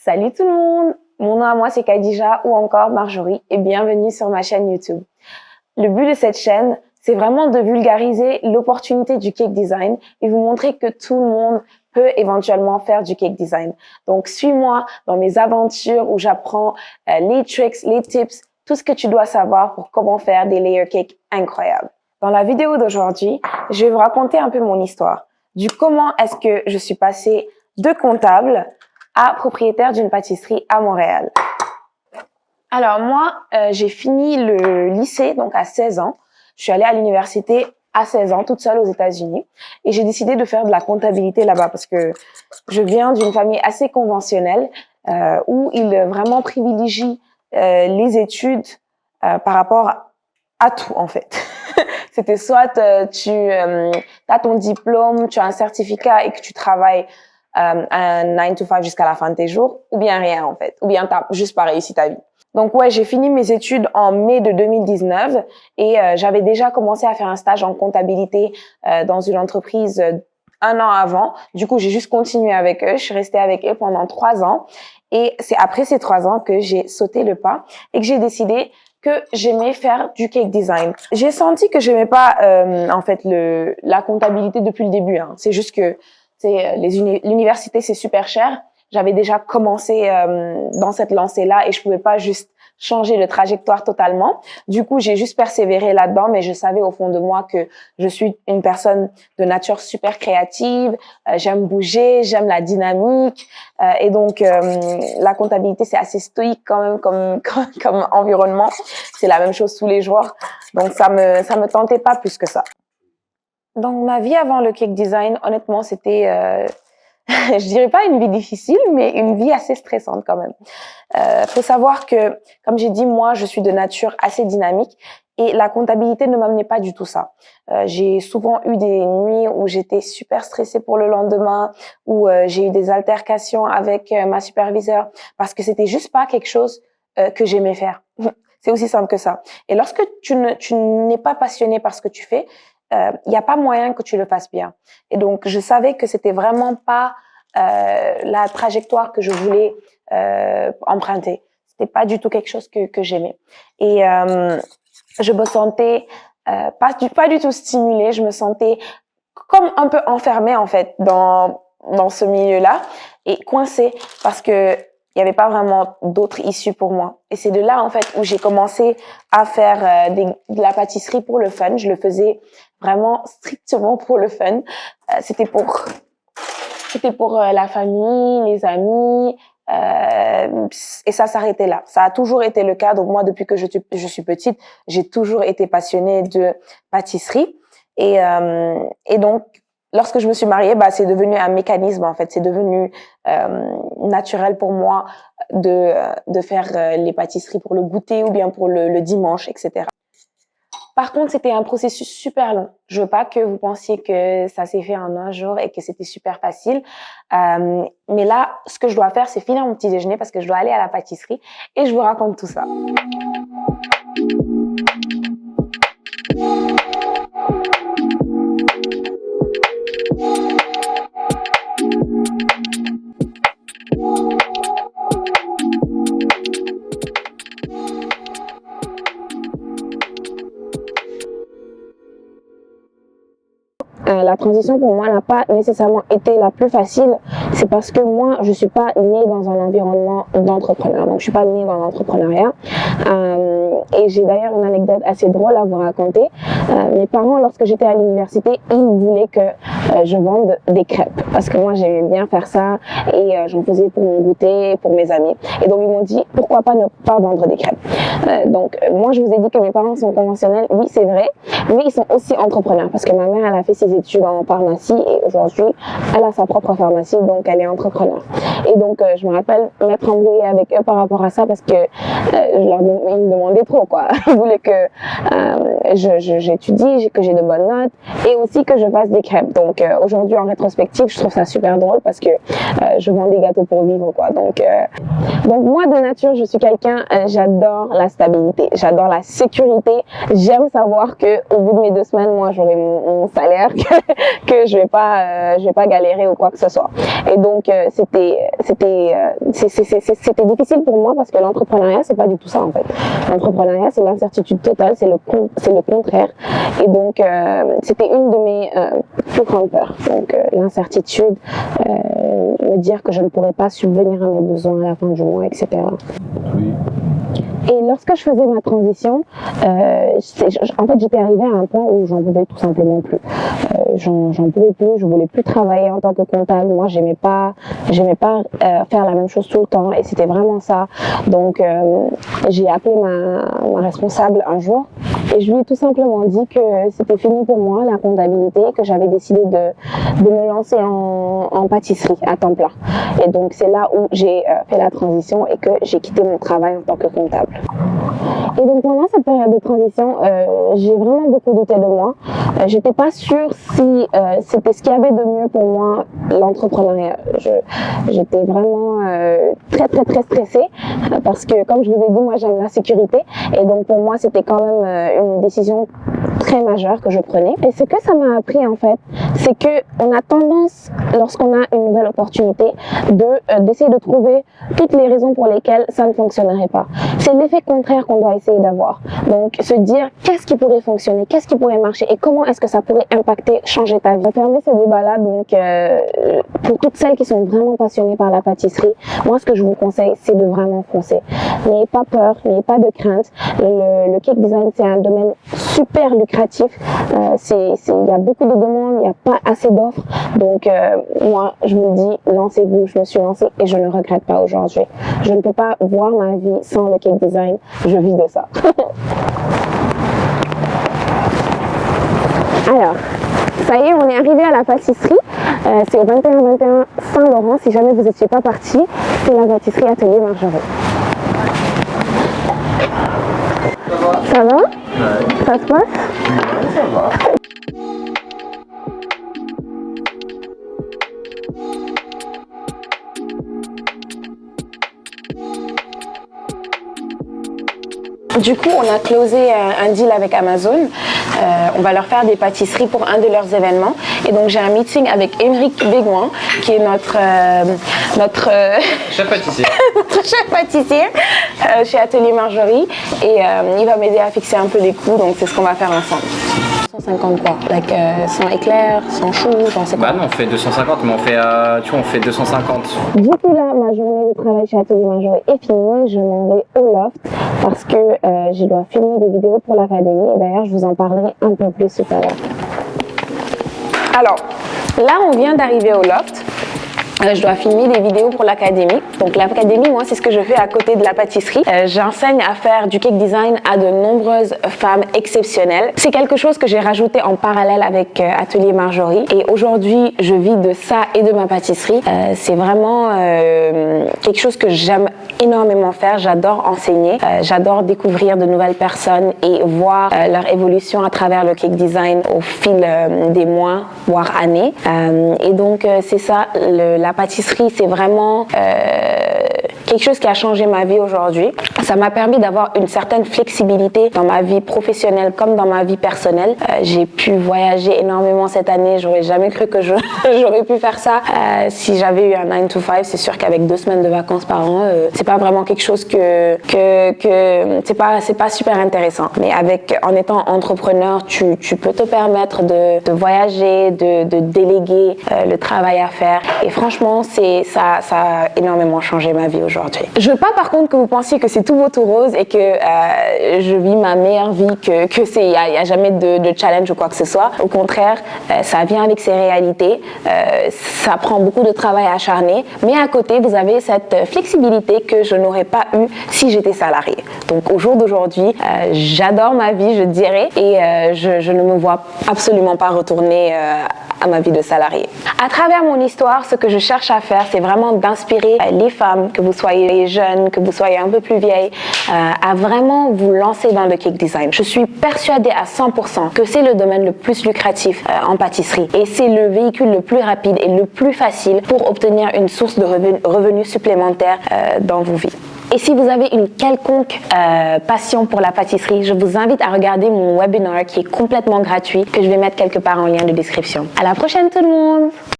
Salut tout le monde, mon nom à moi c'est Khadija ou encore Marjorie et bienvenue sur ma chaîne YouTube. Le but de cette chaîne, c'est vraiment de vulgariser l'opportunité du cake design et vous montrer que tout le monde peut éventuellement faire du cake design. Donc suis-moi dans mes aventures où j'apprends les tricks, les tips, tout ce que tu dois savoir pour comment faire des layer cakes incroyables. Dans la vidéo d'aujourd'hui, je vais vous raconter un peu mon histoire, du comment est-ce que je suis passée de comptable à propriétaire d'une pâtisserie à Montréal. Alors moi, j'ai fini le lycée donc à 16 ans. Je suis allée à l'université à 16 ans, toute seule aux États-Unis. Et j'ai décidé de faire de la comptabilité là-bas parce que je viens d'une famille assez conventionnelle où ils vraiment privilégient les études par rapport à tout en fait. C'était soit tu as ton diplôme, tu as un certificat et que tu travailles un 9 to 5 jusqu'à la fin de tes jours, ou bien rien en fait, ou bien t'as juste pas réussi ta vie. Donc ouais, j'ai fini mes études en mai de 2019 et j'avais déjà commencé à faire un stage en comptabilité dans une entreprise un an avant. Du coup, j'ai juste continué avec eux. Je suis restée avec eux pendant 3 ans et c'est après ces 3 ans que j'ai sauté le pas et que j'ai décidé que j'aimais faire du cake design. J'ai senti que j'aimais pas en fait la comptabilité depuis le début. Hein. C'est juste que l'université c'est super cher. J'avais déjà commencé dans cette lancée-là et je pouvais pas juste changer de trajectoire totalement. Du coup, j'ai juste persévéré là-dedans, mais je savais au fond de moi que je suis une personne de nature super créative. J'aime bouger, j'aime la dynamique et donc la comptabilité c'est assez stoïque quand même comme environnement. C'est la même chose tous les jours, donc ça me tentait pas plus que ça. Donc ma vie avant le cake design, honnêtement, c'était je dirais pas une vie difficile, mais une vie assez stressante quand même. Faut savoir que, comme j'ai dit, moi, je suis de nature assez dynamique et la comptabilité ne m'amenait pas du tout ça. J'ai souvent eu des nuits où j'étais super stressée pour le lendemain, où j'ai eu des altercations avec ma superviseure parce que c'était juste pas quelque chose que j'aimais faire. C'est aussi simple que ça. Et lorsque tu n'es pas passionné par ce que tu fais, il n'y a pas moyen que tu le fasses bien. Et donc, je savais que c'était vraiment pas la trajectoire que je voulais emprunter. C'était pas du tout quelque chose que j'aimais. Et je me sentais pas du tout stimulée. Je me sentais comme un peu enfermée en fait dans ce milieu-là et coincée parce que il y avait pas vraiment d'autres issues pour moi. Et c'est de là en fait où j'ai commencé à faire de la pâtisserie pour le fun. Je le faisais vraiment strictement pour le fun. C'était pour la famille, les amis, et ça s'arrêtait là. Ça a toujours été le cas. Donc moi, depuis que je suis petite, j'ai toujours été passionnée de pâtisserie. Et donc, lorsque je me suis mariée, c'est devenu un mécanisme en fait. C'est devenu naturel pour moi de faire les pâtisseries pour le goûter ou bien pour le dimanche, etc. Par contre, c'était un processus super long. Je veux pas que vous pensiez que ça s'est fait en un jour et que c'était super facile. Mais là, ce que je dois faire, c'est finir mon petit déjeuner parce que je dois aller à la pâtisserie et je vous raconte tout ça. La transition pour moi n'a pas nécessairement été la plus facile. C'est parce que moi, je suis pas née dans un environnement d'entrepreneur. Donc, je suis pas née dans l'entrepreneuriat. Et j'ai d'ailleurs une anecdote assez drôle à vous raconter. Mes parents, lorsque j'étais à l'université, ils voulaient que je vende des crêpes. Parce que moi, j'aimais bien faire ça et j'en faisais pour mon goûter, pour mes amis. Et donc, ils m'ont dit, pourquoi pas ne pas vendre des crêpes. Donc, moi, je vous ai dit que mes parents sont conventionnels. Oui, c'est vrai. Mais ils sont aussi entrepreneurs. Parce que ma mère, elle a fait ses études en pharmacie et aujourd'hui, elle a sa propre pharmacie, donc elle est entrepreneur. Et donc, je me rappelle m'être embrouillée avec eux par rapport à ça parce que ils me demandaient trop, quoi. Ils voulaient que j'étudie, que j'ai de bonnes notes et aussi que je fasse des crêpes. Donc, Donc aujourd'hui, en rétrospective, je trouve ça super drôle parce que je vends des gâteaux pour vivre, quoi. Donc moi, de nature, je suis quelqu'un, j'adore la stabilité, j'adore la sécurité. J'aime savoir que au bout de mes 2 semaines, moi, j'aurai mon salaire, que je vais pas galérer ou quoi que ce soit. Et donc c'était difficile pour moi parce que l'entrepreneuriat, c'est pas du tout ça en fait. L'entrepreneuriat, c'est l'incertitude totale, c'est le contraire. Et donc c'était une de mes plus grandes peurs. Donc l'incertitude, me dire que je ne pourrais pas subvenir à mes besoins à la fin du mois, etc. Oui. Et lorsque je faisais ma transition, en fait, j'étais arrivée à un point où j'en pouvais tout simplement plus. J'en pouvais plus, je voulais plus travailler en tant que comptable. Moi, j'aimais pas faire la même chose tout le temps, et c'était vraiment ça. Donc, j'ai appelé ma responsable un jour et je lui ai tout simplement dit que c'était fini pour moi la comptabilité, que j'avais décidé de me lancer en pâtisserie à temps plein. Et donc, c'est là où j'ai fait la transition et que j'ai quitté mon travail en tant que comptable. Et donc pendant cette période de transition, j'ai vraiment beaucoup douté de moi. J'étais pas sûre si c'était ce qu'il y avait de mieux pour moi, l'entrepreneuriat. J'étais vraiment très stressée parce que, comme je vous ai dit, moi j'aime la sécurité, et donc pour moi c'était quand même une décision très majeure que je prenais. Et ce que ça m'a appris en fait, c'est que on a tendance, lorsqu'on a une nouvelle opportunité, d'essayer de trouver toutes les raisons pour lesquelles ça ne fonctionnerait pas. C'est l'effet contraire qu'on doit essayer d'avoir. Donc se dire qu'est-ce qui pourrait fonctionner, qu'est-ce qui pourrait marcher et comment est-ce que ça pourrait impacter, changer ta vie. On permet ce débat-là donc pour toutes celles qui sont vraiment passionnées par la pâtisserie. Moi, ce que je vous conseille, c'est de vraiment foncer. N'ayez pas peur, n'ayez pas de crainte. Le cake design, c'est un domaine super lucratif. Il y a beaucoup de demandes, il n'y a pas assez d'offres. Donc moi, je me dis, lancez-vous. Je me suis lancée et je ne regrette pas aujourd'hui. Je ne peux pas voir ma vie sans le cake design. Je vis de ça. Alors, ça y est, on est arrivé à la pâtisserie. C'est au 21-21 Saint-Laurent. Si jamais vous n'étiez pas parti, c'est la pâtisserie Atelier Marjorie. Ça va? Ouais. Ça se passe? Ouais, ça va. Du coup, on a closé un deal avec Amazon. On va leur faire des pâtisseries pour un de leurs événements. Et donc, j'ai un meeting avec Émeric Bégoin, qui est notre Chef pâtissier. notre chef pâtissier chez Atelier Marjorie. Et il va m'aider à fixer un peu les coûts. Donc, c'est ce qu'on va faire ensemble. 150 quoi, like, sans éclair, sans chou, j'en sais quoi. Bah non, on fait 250, mais on fait 250. Du coup là, ma journée de travail chez Atelier Marjorie est finie, je m'en vais au loft parce que je dois filmer des vidéos pour l'académie, et d'ailleurs je vous en parlerai un peu plus tout à l'heure. Alors, là on vient d'arriver au loft. Je dois filmer des vidéos pour l'académie. Donc l'académie, moi, c'est ce que je fais à côté de la pâtisserie. J'enseigne à faire du cake design à de nombreuses femmes exceptionnelles. C'est quelque chose que j'ai rajouté en parallèle avec Atelier Marjorie. Et aujourd'hui, je vis de ça et de ma pâtisserie. C'est vraiment quelque chose que j'aime énormément faire. J'adore enseigner. J'adore découvrir de nouvelles personnes et voir leur évolution à travers le cake design au fil des mois, voire années. Et donc, c'est ça, la pâtisserie, c'est vraiment quelque chose qui a changé ma vie aujourd'hui. Ça m'a permis d'avoir une certaine flexibilité dans ma vie professionnelle comme dans ma vie personnelle. J'ai pu voyager énormément cette année. J'aurais jamais cru que j'aurais pu faire ça. Si j'avais eu un 9 to 5, c'est sûr qu'avec 2 semaines de vacances par an, c'est pas vraiment quelque chose que c'est pas super intéressant. Mais en étant entrepreneur, tu peux te permettre de voyager, de déléguer le travail à faire. Et franchement, ça a énormément changé ma vie aujourd'hui. Je veux pas par contre que vous pensiez que c'est tout beau tout rose et que je vis ma meilleure vie, que il y a jamais de challenge ou quoi que ce soit. Au contraire, ça vient avec ses réalités. Ça prend beaucoup de travail acharné, mais à côté, vous avez cette flexibilité que je n'aurais pas eu si j'étais salariée. Donc au jour d'aujourd'hui, j'adore ma vie, je dirais, et je ne me vois absolument pas retourner à ma vie de salarié. À travers mon histoire, ce que je cherche à faire, c'est vraiment d'inspirer les femmes, que vous soyez jeunes, que vous soyez un peu plus vieilles, conseille à vraiment vous lancer dans le cake design. Je suis persuadée à 100% que c'est le domaine le plus lucratif en pâtisserie et c'est le véhicule le plus rapide et le plus facile pour obtenir une source de revenus supplémentaires dans vos vies. Et si vous avez une quelconque passion pour la pâtisserie, je vous invite à regarder mon webinaire qui est complètement gratuit, que je vais mettre quelque part en lien de description. À la prochaine tout le monde!